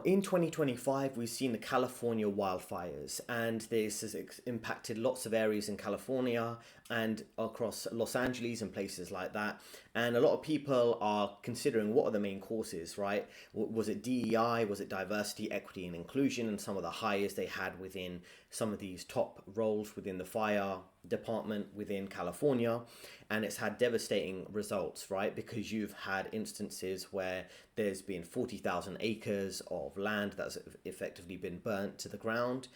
in 2025, we've seen the California wildfires, and this has impacted lots of areas in California and across Los Angeles and places like that. And a lot of people are considering what are the main causes, right? Was it DEI? Was it diversity, equity, and inclusion? And some of the hires they had within some of these top roles within the fire department within California. And it's had devastating results, right? Because you've had instances where there's been 40,000 acres of land that's effectively been burnt to the ground,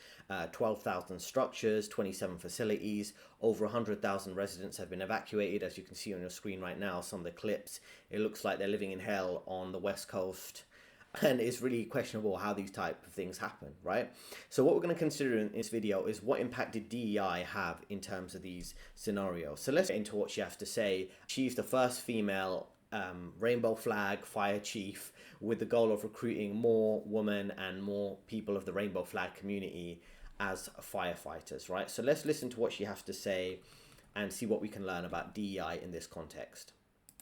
12,000 structures, 27 facilities, over 100,000 residents have been evacuated. As you can see on your screen right now, some of the clips, it looks like they're living in hell on the West Coast. And it's really questionable how these type of things happen, right? So what we're going to consider in this video is what impact did DEI have in terms of these scenarios. So let's get into what she has to say. She's the first female rainbow flag fire chief with the goal of recruiting more women and more people of the rainbow flag community as firefighters, right? So let's listen to what she has to say and see what we can learn about DEI in this context.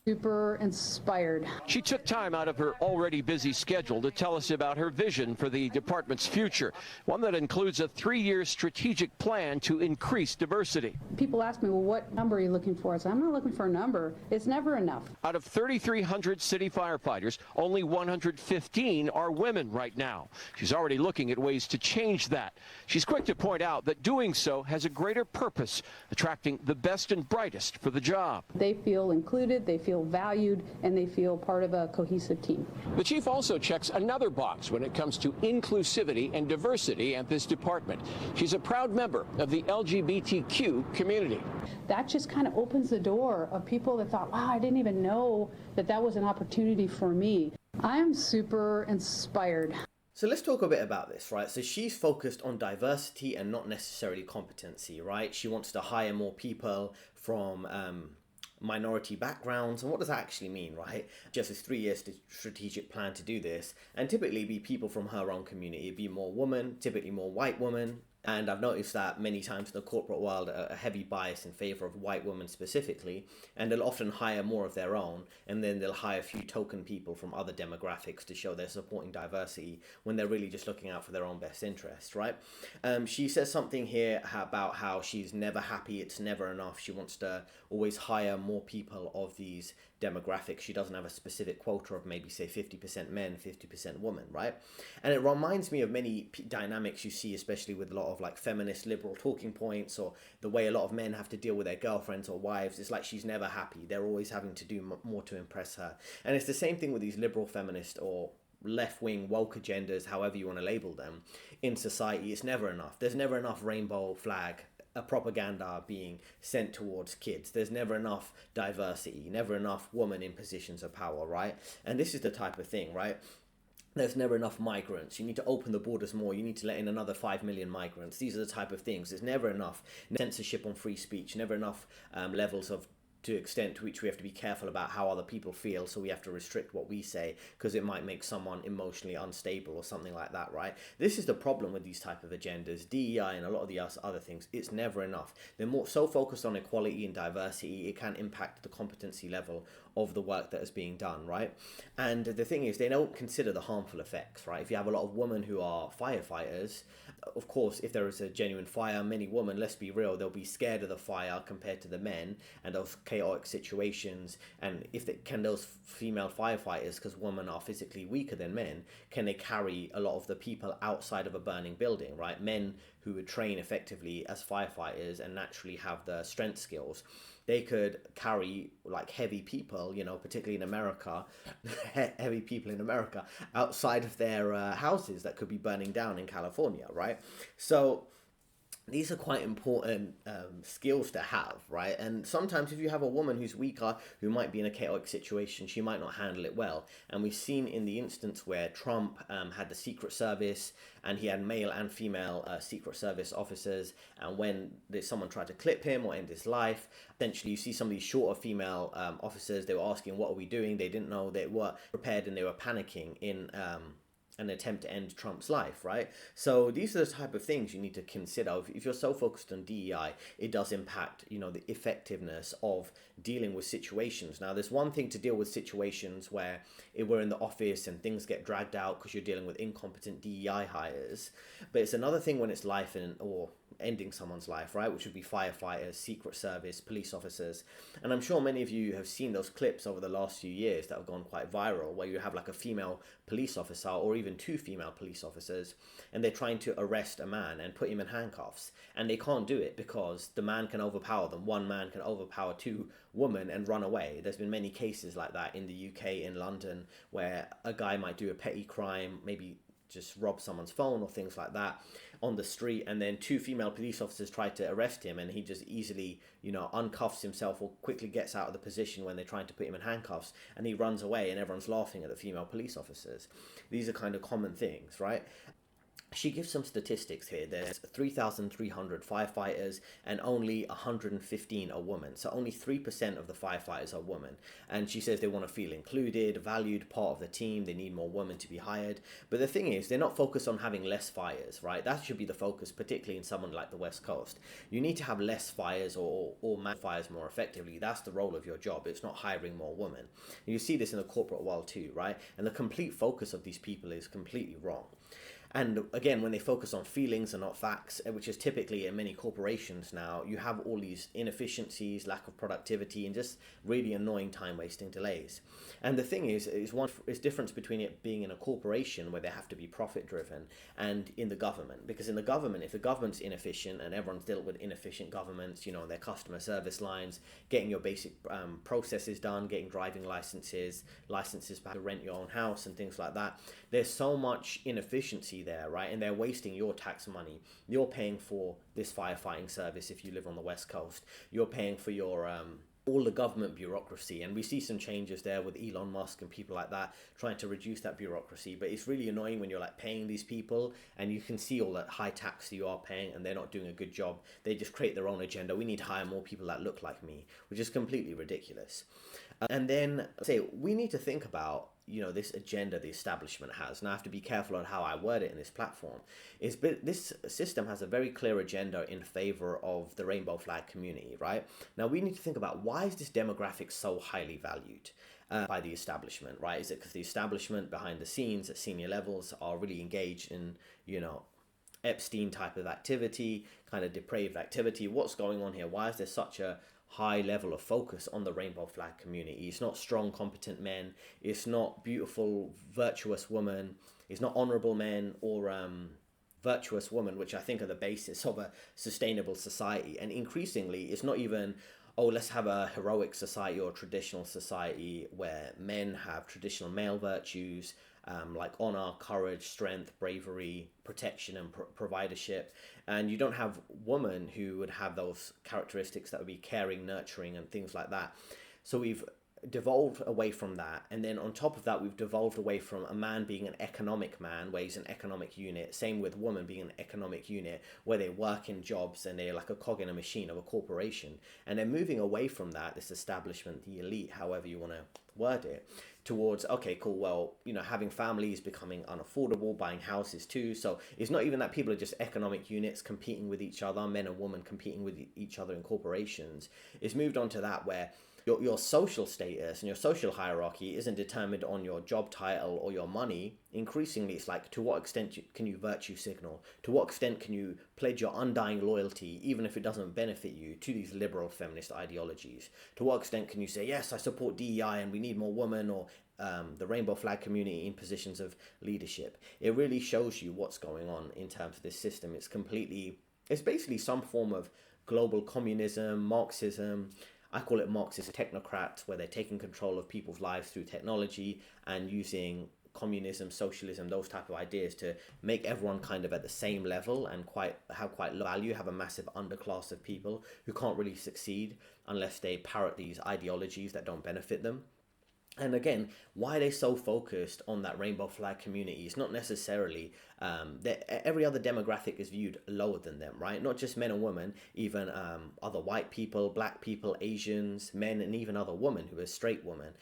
Super inspired. She took time out of her already busy schedule to tell us about her vision for the department's future, one that includes a 3-year strategic plan to increase diversity. People ask me, well, what number are you looking for? I said, I'm not looking for a number. It's never enough. Out of 3,300 city firefighters, only 115 are women right now. She's already looking at ways to change that. She's quick to point out that doing so has a greater purpose, attracting the best and brightest for the job. They feel included, they feel valued, and they feel part of a cohesive team. The chief also checks another box when it comes to inclusivity and diversity at this department. She's a proud member of the LGBTQ community. That just kind of opens the door of people that thought, wow, I didn't even know that that was an opportunity for me. I am super inspired. So let's talk a bit about this, right? So she's focused on diversity and not necessarily competency, right? She wants to hire more people from minority backgrounds. And what does that actually mean, right? Just this 3-year strategic plan to do this, and typically be people from her own community, be more women, typically more white women. And I've noticed that many times in the corporate world, a heavy bias in favor of white women specifically, and they'll often hire more of their own, and then they'll hire a few token people from other demographics to show they're supporting diversity when they're really just looking out for their own best interest, right? She says something here about how she's never happy, it's never enough. She wants to always hire more people of these demographics. She doesn't have a specific quota of maybe say 50% men, 50% women, right? And it reminds me of many dynamics you see, especially with a lot of like feminist liberal talking points, or the way a lot of men have to deal with their girlfriends or wives. It's like she's never happy. They're always having to do more to impress her. And it's the same thing with these liberal feminist or left-wing woke agendas, however you want to label them, in society. It's never enough. There's never enough rainbow flag propaganda being sent towards kids. There's never enough diversity, never enough women in positions of power, right? And this is the type of thing, right? There's never enough migrants. You need to open the borders more. You need to let in another 5 million migrants. These are the type of things. There's never enough censorship on free speech, never enough levels of to extent to which we have to be careful about how other people feel, so we have to restrict what we say because it might make someone emotionally unstable or something like that, right? This is the problem with these type of agendas, DEI and a lot of the other things. It's never enough. They're more so focused on equality and diversity, it can impact the competency level of the work that is being done, right? And the thing is, they don't consider the harmful effects, right? If you have a lot of women who are firefighters, of course, if there is a genuine fire, many women, let's be real, they'll be scared of the fire compared to the men and those chaotic situations. And can those female firefighters, because women are physically weaker than men, can they carry a lot of the people outside of a burning building, right? Men who would train effectively as firefighters and naturally have the strength skills, they could carry like heavy people, you know, particularly in America, heavy people in America outside of their houses that could be burning down in California, right? So these are quite important skills to have, right? And sometimes if you have a woman who's weaker, who might be in a chaotic situation, she might not handle it well. And we've seen in the instance where Trump had the Secret Service, and he had male and female Secret Service officers, and when someone tried to clip him or end his life, essentially you see some of these shorter female officers, they were asking, what are we doing? They didn't know, they were prepared and they were panicking an attempt to end Trump's life, right? So these are the type of things you need to consider. If you're so focused on DEI, it does impact, the effectiveness of dealing with situations. Now, there's one thing to deal with situations where we're in the office and things get dragged out because you're dealing with incompetent DEI hires, but it's another thing when it's life or ending someone's life, right? Which would be firefighters, Secret Service, police officers. And I'm sure many of you have seen those clips over the last few years that have gone quite viral, where you have like a female police officer or even two female police officers, and they're trying to arrest a man and put him in handcuffs. And they can't do it because the man can overpower them. One man can overpower two women and run away. There's been many cases like that in the UK, in London, where a guy might do a petty crime, maybe just rob someone's phone or things like that on the street, and then two female police officers try to arrest him, and he just easily uncuffs himself or quickly gets out of the position when they're trying to put him in handcuffs, and he runs away and everyone's laughing at the female police officers. These are kind of common things, right? She gives some statistics here. There's 3,300 firefighters and only 115 are women. So only 3% of the firefighters are women. And she says they want to feel included, valued, part of the team. They need more women to be hired. But the thing is, they're not focused on having less fires, right? That should be the focus, particularly in someone like the West Coast. You need to have less fires or manage fires more effectively. That's the role of your job. It's not hiring more women. And you see this in the corporate world too, right? And the complete focus of these people is completely wrong. And again, when they focus on feelings and not facts, which is typically in many corporations now, you have all these inefficiencies, lack of productivity, and just really annoying time-wasting delays. And the thing is difference between it being in a corporation where they have to be profit-driven and in the government. Because in the government, if the government's inefficient and everyone's dealt with inefficient governments, their customer service lines, getting your basic processes done, getting driving licenses to rent your own house and things like that, there's so much inefficiency there, right? And they're wasting your tax money. You're paying for this firefighting service if you live on the West Coast. You're paying for your all the government bureaucracy, and we see some changes there with Elon Musk and people like that trying to reduce that bureaucracy. But it's really annoying when you're like paying these people and you can see all that high tax that you are paying and they're not doing a good job. They just create their own agenda. We need to hire more people that look like me, which is completely ridiculous. And then we need to think about this agenda the establishment has. And I have to be careful on how I word it in this platform. But this system has a very clear agenda in favor of the rainbow flag community, right? Now we need to think about, why is this demographic so highly valued by the establishment, right? Is it because the establishment behind the scenes at senior levels are really engaged in, Epstein type of activity, kind of depraved activity? What's going on here? Why is there such a high level of focus on the rainbow flag community? It's not strong, competent men. It's not beautiful, virtuous women. It's not honorable men or virtuous women, which I think are the basis of a sustainable society. And increasingly, it's not even, let's have a heroic society or traditional society where men have traditional male virtues, like honor, courage, strength, bravery, protection, and providership. And you don't have women who would have those characteristics that would be caring, nurturing, and things like that. So we've devolved away from that. And then on top of that, we've devolved away from a man being an economic man, where he's an economic unit. Same with women being an economic unit, where they work in jobs and they're like a cog in a machine of a corporation. And they're moving away from that, this establishment, the elite, however you want to word it, towards, okay, cool, well, having families becoming unaffordable, buying houses too. So it's not even that people are just economic units competing with each other, men and women competing with each other in corporations. It's moved on to that where your social status and your social hierarchy isn't determined on your job title or your money. Increasingly, it's like, to what extent can you virtue signal? To what extent can you pledge your undying loyalty, even if it doesn't benefit you, to these liberal feminist ideologies? To what extent can you say, yes, I support DEI and we need more women, or the rainbow flag community in positions of leadership? It really shows you what's going on in terms of this system. It's basically some form of global communism, Marxism. I call it Marxist technocrats, where they're taking control of people's lives through technology and using communism, socialism, those type of ideas to make everyone kind of at the same level and have quite low value, have a massive underclass of people who can't really succeed unless they parrot these ideologies that don't benefit them. And again, why are they so focused on that rainbow flag community? It's not necessarily that every other demographic is viewed lower than them, right? Not just men and women, even other white people, black people, Asians, men, and even other women who are straight women.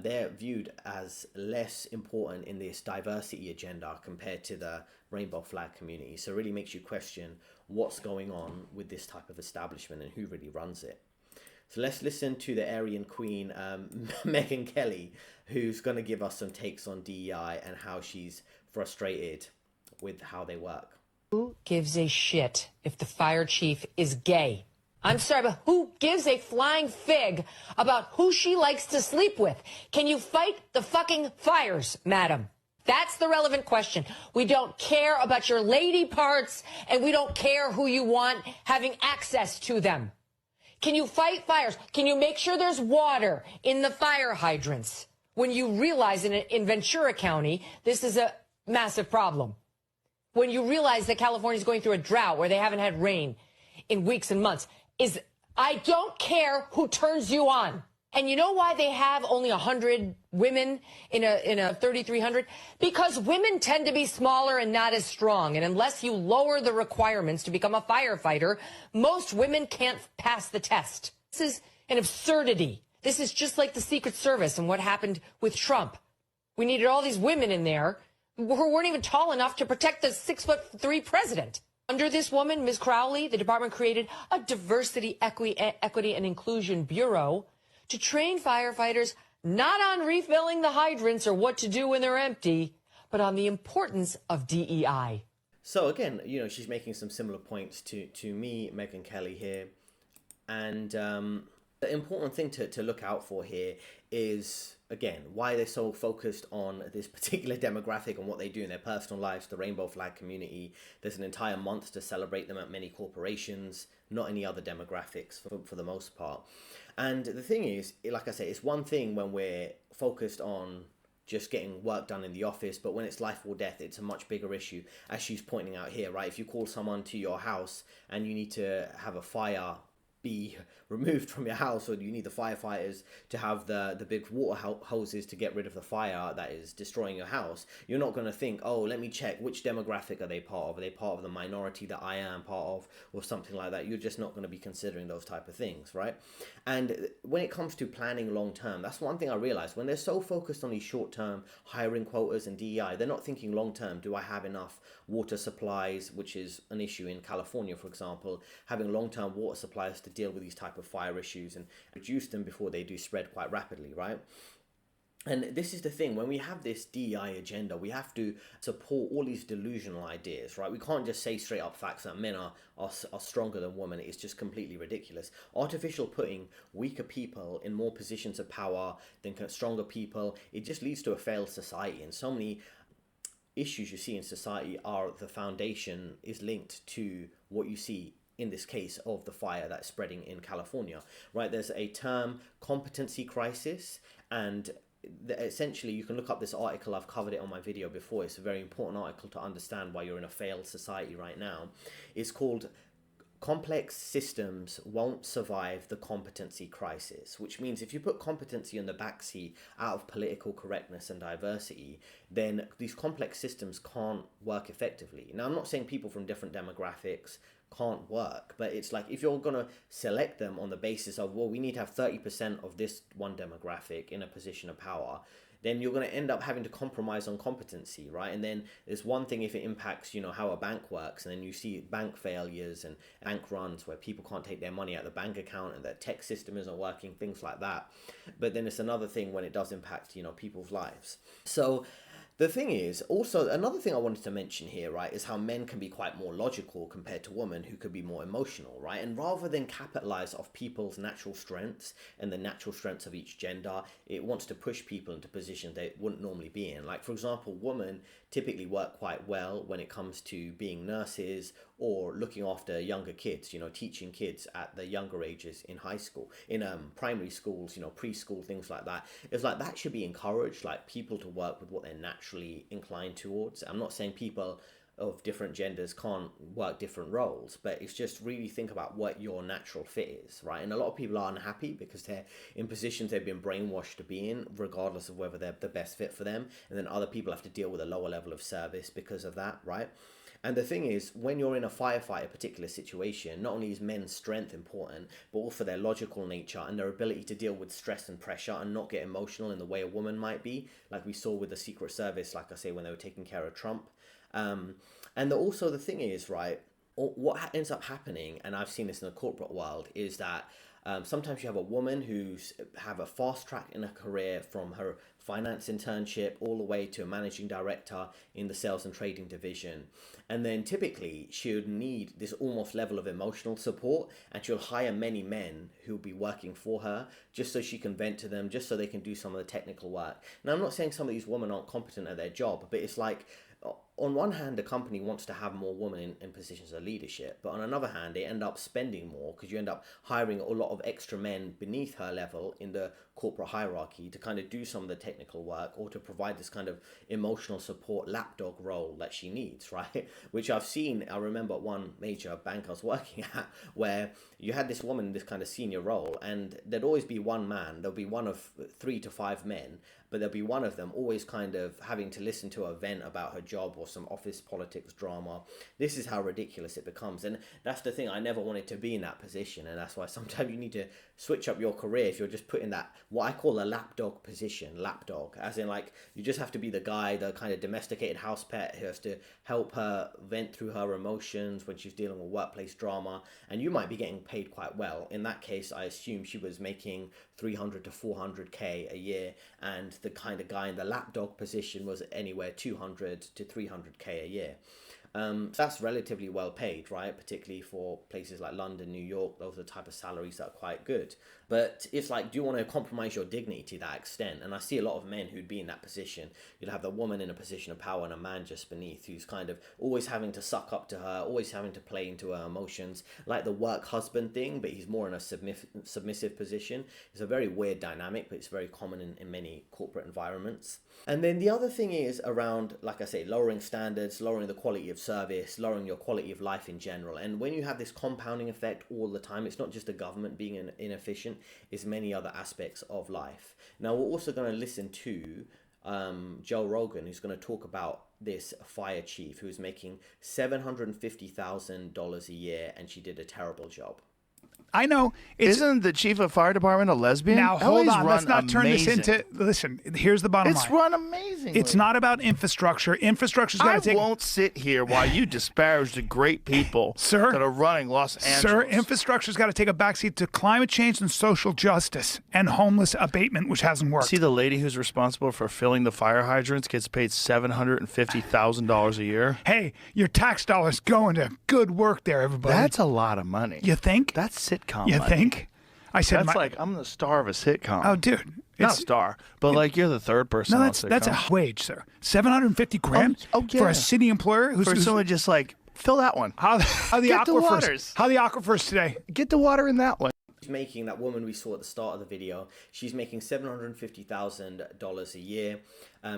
They're viewed as less important in this diversity agenda compared to the rainbow flag community. So it really makes you question what's going on with this type of establishment and who really runs it. So let's listen to the Aryan Queen, Megyn Kelly, who's going to give us some takes on DEI and how she's frustrated with how they work. Who gives a shit if the fire chief is gay? I'm sorry, but who gives a flying fig about who she likes to sleep with? Can you fight the fucking fires, madam? That's the relevant question. We don't care about your lady parts, and we don't care who you want having access to them. Can you fight fires? Can you make sure there's water in the fire hydrants when you realize in Ventura County this is a massive problem? When you realize that California is going through a drought where they haven't had rain in weeks and months, I don't care who turns you on. And you know why they have only 100 women in a 3,300? Because women tend to be smaller and not as strong. And unless you lower the requirements to become a firefighter, most women can't pass the test. This is an absurdity. This is just like the Secret Service and what happened with Trump. We needed all these women in there who weren't even tall enough to protect the 6'3" president. Under this woman, Ms. Crowley, the department created a diversity, equity, and inclusion bureau to train firefighters not on refilling the hydrants or what to do when they're empty, but on the importance of DEI. So again, she's making some similar points to me, Megyn Kelly here. And the important thing to look out for here is, again, why they're so focused on this particular demographic and what they do in their personal lives, the rainbow flag community. There's an entire month to celebrate them at many corporations, not any other demographics for the most part. And the thing is, like I say, it's one thing when we're focused on just getting work done in the office, but when it's life or death, it's a much bigger issue, as she's pointing out here, right? If you call someone to your house and you need to have a fire be removed from your house, or you need the firefighters to have the big water hoses to get rid of the fire that is destroying your house, you're not going to think, oh, let me check which demographic are they part of. Are they part of the minority that I am part of, or something like that? You're just not going to be considering those type of things, right? And when it comes to planning long term, that's one thing I realized. When they're so focused on these short term hiring quotas and DEI, they're not thinking long term. Do I have enough water supplies, which is an issue in California, for example, having long term water supplies to deal with these type of fire issues and reduce them before they do spread quite rapidly, right? And this is the thing, when we have this DEI agenda, we have to support all these delusional ideas, right? We can't just say straight up facts that men are stronger than women. It's just completely ridiculous. Artificial putting weaker people in more positions of power than stronger people, it just leads to a failed society. And so many issues you see in society are the foundation is linked to what you see in this case of the fire that's spreading in California, right? There's a term, competency crisis, and essentially you can look up this article. I've covered it on my video before. It's a very important article to understand why you're in a failed society right now. It's called Complex Systems Won't Survive the Competency Crisis, which means if you put competency on the backseat out of political correctness and diversity, then these complex systems can't work effectively. Now, I'm not saying people from different demographics can't work, but it's like if you're going to select them on the basis of, well, we need to have 30% of this one demographic in a position of power, then you're going to end up having to compromise on competency, right? And then there's one thing if it impacts, how a bank works, and then you see bank failures and bank runs where people can't take their money out of the bank account and their tech system isn't working, things like that. But then it's another thing when it does impact, people's lives. So the thing is, also, another thing I wanted to mention here, right, is how men can be quite more logical compared to women who could be more emotional, right? And rather than capitalize off people's natural strengths and the natural strengths of each gender, it wants to push people into positions they wouldn't normally be in. Like, for example, women typically work quite well when it comes to being nurses or looking after younger kids, teaching kids at the younger ages in high school, in primary schools, preschool, things like that. It's like that should be encouraged, like people to work with what they're naturally inclined towards. I'm not saying people of different genders can't work different roles, but it's just really think about what your natural fit is, right? And a lot of people are unhappy because they're in positions they've been brainwashed to be in, regardless of whether they're the best fit for them. And then other people have to deal with a lower level of service because of that, right? And the thing is, when you're in a firefighter particular situation, not only is men's strength important, but also their logical nature and their ability to deal with stress and pressure and not get emotional in the way a woman might be, like we saw with the Secret Service, like I say, when they were taking care of Trump. Also the thing is, right, what ends up happening, and I've seen this in the corporate world, is that sometimes you have a woman who's have a fast track in her career from her finance internship all the way to a managing director in the sales and trading division. And then typically she would need this almost level of emotional support, and she'll hire many men who'll be working for her just so she can vent to them, just so they can do some of the technical work. Now, I'm not saying some of these women aren't competent at their job, but it's like, on one hand, the company wants to have more women in positions of leadership, but on another hand, they end up spending more because you end up hiring a lot of extra men beneath her level in the corporate hierarchy to kind of do some of the technical work or to provide this kind of emotional support lapdog role that she needs, right? Which I've seen. I remember one major bank I was working at where you had this woman in this kind of senior role, and there'd always be one man. There'll be one of 3 to 5 men, but there'll be one of them always kind of having to listen to a vent about her job or some office politics drama. This is how ridiculous it becomes. And that's the thing. I never wanted to be in that position. And that's why sometimes you need to switch up your career if you're just put in that, what I call a lapdog position. Lapdog, as in like, you just have to be the guy, the kind of domesticated house pet who has to help her vent through her emotions when she's dealing with workplace drama. And you might be getting paid quite well. In that case, I assume she was making 300 to 400k a year, and the kind of guy in the lapdog position was anywhere 200 to 300k a year. So that's relatively well paid, right? Particularly for places like London, New York. Those are the type of salaries that are quite good. But it's like, do you want to compromise your dignity to that extent? And I see a lot of men who'd be in that position. You'd have the woman in a position of power and a man just beneath, who's kind of always having to suck up to her, always having to play into her emotions, like the work husband thing, but he's more in a submissive position. It's a very weird dynamic, but it's very common in many corporate environments. And then the other thing is around, like I say, lowering standards, lowering the quality of service, lowering your quality of life in general. And when you have this compounding effect all the time, it's not just the government being inefficient, it's many other aspects of life. Now, we're also going to listen to Joe Rogan, who's going to talk about this fire chief who's making $750,000 a year, and she did a terrible job. I know. Isn't the chief of fire department a lesbian? Now, hold LA's on. Let's not turn amazing. this into... Listen, here's the bottom line. It's run amazingly. It's not about infrastructure. Infrastructure's got to take... I won't sit here while you disparage the great people Sir, that are running Los Angeles. Sir, infrastructure's got to take a backseat to climate change and social justice and homeless abatement, which hasn't worked. See, the lady who's responsible for filling the fire hydrants gets paid $750,000 a year. Hey, your tax dollars going to good work there, everybody. That's a lot of money. You think? That's sitcom You money. think? I said That's like, I'm the star of a sitcom. Oh, dude. Not a star, but like you're the third person No, on a sitcom. that's a wage, sir. $750,000 yeah. for a city employer who's For someone just like, fill that one. how the Get the aquifers waters. how the aquifers today. Get the water in that one. She's making, that woman we saw at the start of the video, she's making $750,000 a year.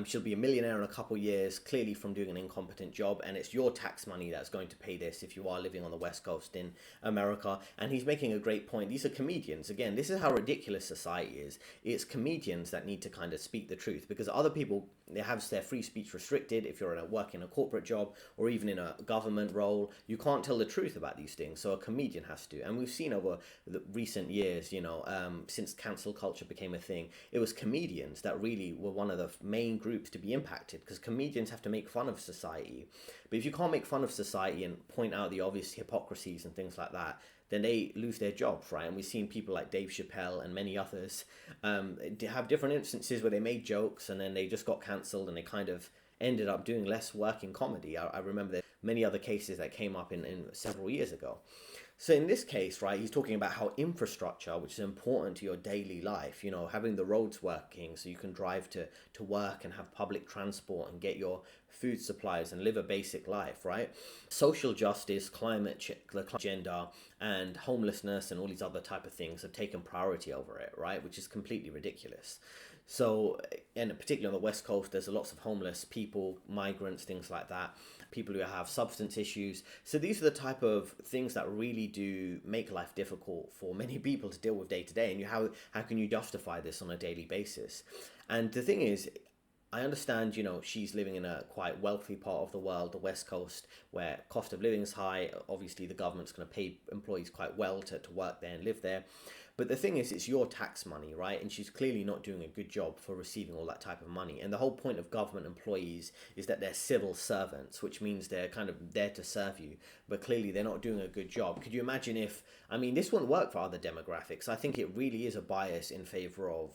She'll be a millionaire in a couple years, clearly from doing an incompetent job, and it's your tax money that's going to pay this if you are living on the West Coast in America. And he's making a great point. These are comedians. Again, this is how ridiculous society is. It's comedians that need to kind of speak the truth, because other people, they have their free speech restricted. If you're working a corporate job or even in a government role, you can't tell the truth about these things. So a comedian has to. And we've seen over the recent years, since cancel culture became a thing, it was comedians that really were one of the main groups to be impacted, because comedians have to make fun of society. But if you can't make fun of society and point out the obvious hypocrisies and things like that, then they lose their jobs, right? And we've seen people like Dave Chappelle and many others have different instances where they made jokes and then they just got cancelled and they kind of ended up doing less work in comedy. I remember there many other cases that came up in several years ago. So in this case, right, he's talking about how infrastructure, which is important to your daily life, having the roads working so you can drive to work and have public transport and get your food supplies and live a basic life, right? Social justice, climate agenda, and homelessness and all these other type of things have taken priority over it, right? Which is completely ridiculous. So, and particularly on the West Coast, there's lots of homeless people, migrants, things like that, people who have substance issues. So these are the type of things that really do make life difficult for many people to deal with day to day. And how can you justify this on a daily basis? And the thing is, I understand, she's living in a quite wealthy part of the world, the West Coast, where cost of living is high. Obviously, the government's going to pay employees quite well to work there and live there. But the thing is, it's your tax money, right? And she's clearly not doing a good job for receiving all that type of money. And the whole point of government employees is that they're civil servants, which means they're kind of there to serve you. But clearly, they're not doing a good job. Could you imagine if, this wouldn't work for other demographics. I think it really is a bias in favor of,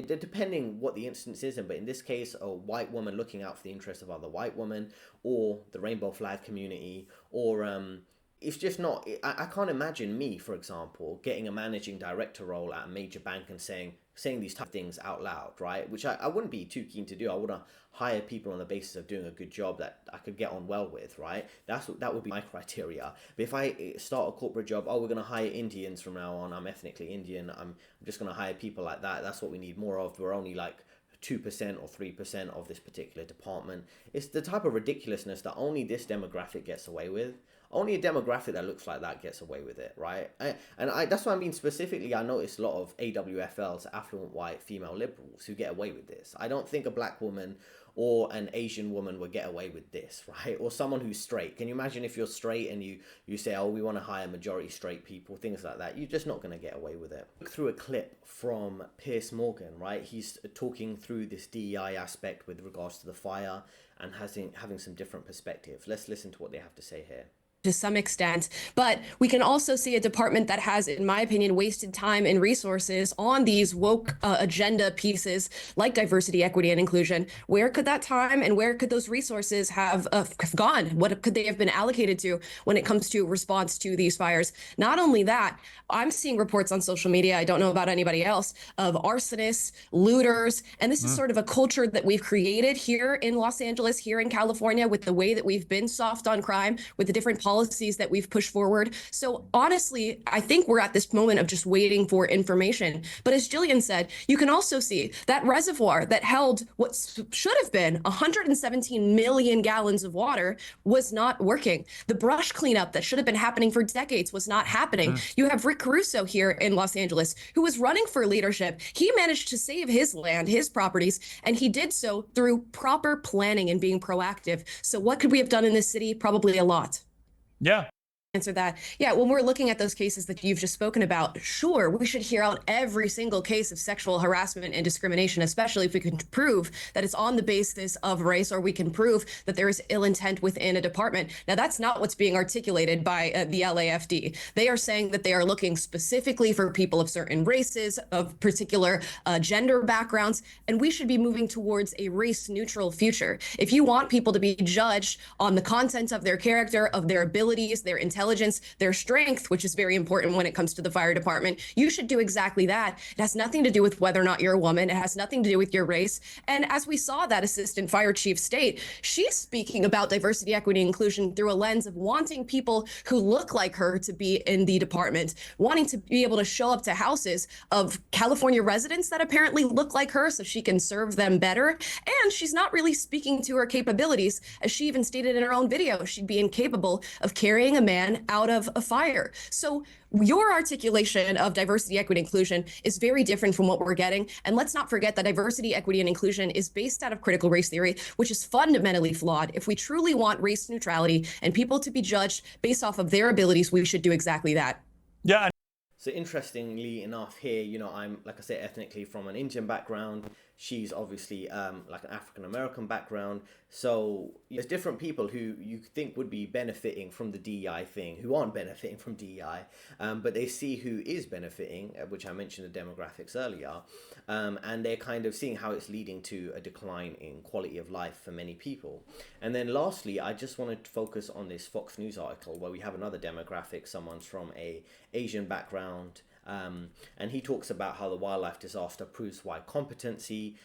depending what the instance is, but in this case, a white woman looking out for the interests of other white women, or the rainbow flag community, or it's just not. I can't imagine me, for example, getting a managing director role at a major bank and saying these type of things out loud, right? Which I wouldn't be too keen to do. I want to hire people on the basis of doing a good job that I could get on well with, right? That would be my criteria. But if I start a corporate job, we're going to hire Indians from now on. I'm ethnically Indian. I'm just going to hire people like that. That's what we need more of. We're only like 2% or 3% of this particular department. It's the type of ridiculousness that only this demographic gets away with. Only a demographic that looks like that gets away with it, right? That's what I mean specifically. I noticed a lot of AWFLs, affluent white female liberals, who get away with this. I don't think a black woman or an Asian woman would get away with this, right? Or someone who's straight. Can you imagine if you're straight and you say, we want to hire majority straight people, things like that? You're just not going to get away with it. Look through a clip from Piers Morgan, right? He's talking through this DEI aspect with regards to the fire and having some different perspectives. Let's listen to what they have to say here. To some extent, but we can also see a department that has, in my opinion, wasted time and resources on these woke agenda pieces like diversity, equity, and inclusion. Where could that time and where could those resources have gone? What could they have been allocated to when it comes to response to these fires? Not only that, I'm seeing reports on social media, I don't know about anybody else, of arsonists, looters, and this is sort of a culture that we've created here in Los Angeles, here in California, with the way that we've been soft on crime, with the different policies that we've pushed forward. So honestly, I think we're at this moment of just waiting for information. But as Jillian said, you can also see that reservoir that held what should have been 117 million gallons of water was not working. The brush cleanup that should have been happening for decades was not happening. You have Rick Caruso here in Los Angeles, who was running for leadership. He managed to save his land, his properties, and he did so through proper planning and being proactive. So what could we have done in this city? Probably a lot. Yeah. Answer that. Yeah, when we're looking at those cases that you've just spoken about, sure, we should hear out every single case of sexual harassment and discrimination, especially if we can prove that it's on the basis of race, or we can prove that there is ill intent within a department. Now, that's not what's being articulated by the LAFD. They are saying that they are looking specifically for people of certain races, of particular gender backgrounds, and we should be moving towards a race-neutral future. If you want people to be judged on the content of their character, of their abilities, their intelligence, their strength, which is very important when it comes to the fire department, you should do exactly that. It has nothing to do with whether or not you're a woman. It has nothing to do with your race. And as we saw that assistant fire chief state, she's speaking about diversity, equity, and inclusion through a lens of wanting people who look like her to be in the department, wanting to be able to show up to houses of California residents that apparently look like her so she can serve them better. And she's not really speaking to her capabilities. As she even stated in her own video, she'd be incapable of carrying a man out of a fire. So your articulation of diversity, equity, inclusion is very different from what we're getting. And let's not forget that diversity, equity, and inclusion is based out of critical race theory, which is fundamentally flawed. If we truly want race neutrality and people to be judged based off of their abilities, we should do exactly that. Yeah. So interestingly enough here, I'm, like I said, ethnically from an Indian background. She's obviously like an African-American background. So there's different people who you think would be benefiting from the DEI thing, who aren't benefiting from DEI, but they see who is benefiting, which I mentioned the demographics earlier, and they're kind of seeing how it's leading to a decline in quality of life for many people. And then lastly, I just wanted to focus on this Fox News article where we have another demographic, someone's from a Asian background, And he talks about how the wildlife disaster proves why competency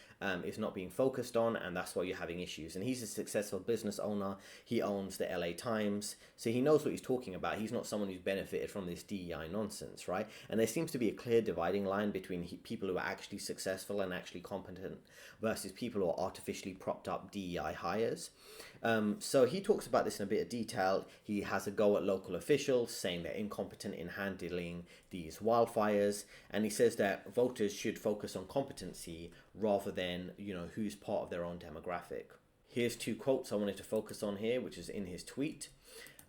is not being focused on, and that's why you're having issues. And he's a successful business owner. He owns the LA Times, so he knows what he's talking about. He's not someone who's benefited from this DEI nonsense, right? And there seems to be a clear dividing line between people who are actually successful and actually competent versus people who are artificially propped up DEI hires. So he talks about this in a bit of detail. He has a go at local officials, saying they're incompetent in handling these wildfires, and he says that voters should focus on competency rather than, who's part of their own demographic. Here's two quotes I wanted to focus on here, which is in his tweet.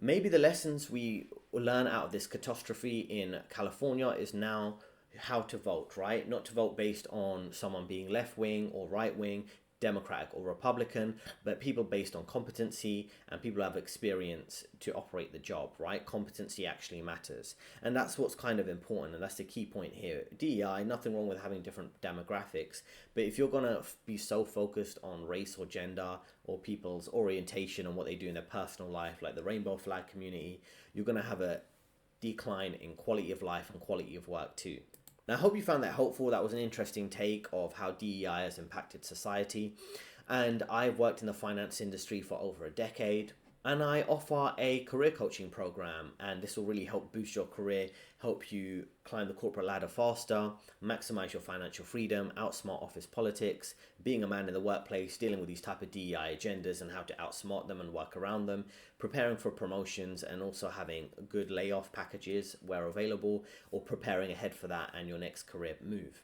Maybe the lessons we learn out of this catastrophe in California is now how to vote, right? Not to vote based on someone being left-wing or right-wing, Democratic or Republican, but people based on competency and people who have experience to operate the job, right? Competency actually matters. And that's what's kind of important, and that's the key point here. DEI, nothing wrong with having different demographics, but if you're going to be so focused on race or gender or people's orientation and what they do in their personal life, like the rainbow flag community, you're going to have a decline in quality of life and quality of work too. Now, I hope you found that helpful. That was an interesting take of how DEI has impacted society. And I've worked in the finance industry for over a decade. And I offer a career coaching program. And this will really help boost your career, help you climb the corporate ladder faster, maximize your financial freedom, outsmart office politics, being a man in the workplace, dealing with these type of DEI agendas and how to outsmart them and work around them, preparing for promotions and also having good layoff packages where available, or preparing ahead for that and your next career move.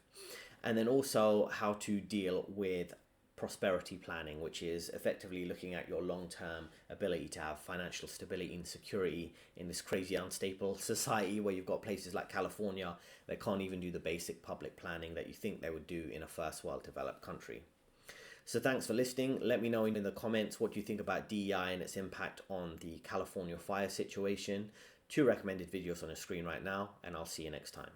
And then also how to deal with prosperity planning, which is effectively looking at your long-term ability to have financial stability and security in this crazy unstable society where you've got places like California that can't even do the basic public planning that you think they would do in a first world developed country. So thanks for listening. Let me know in the comments what you think about DEI and its impact on the California fire situation. 2 recommended videos on the screen right now, and I'll see you next time.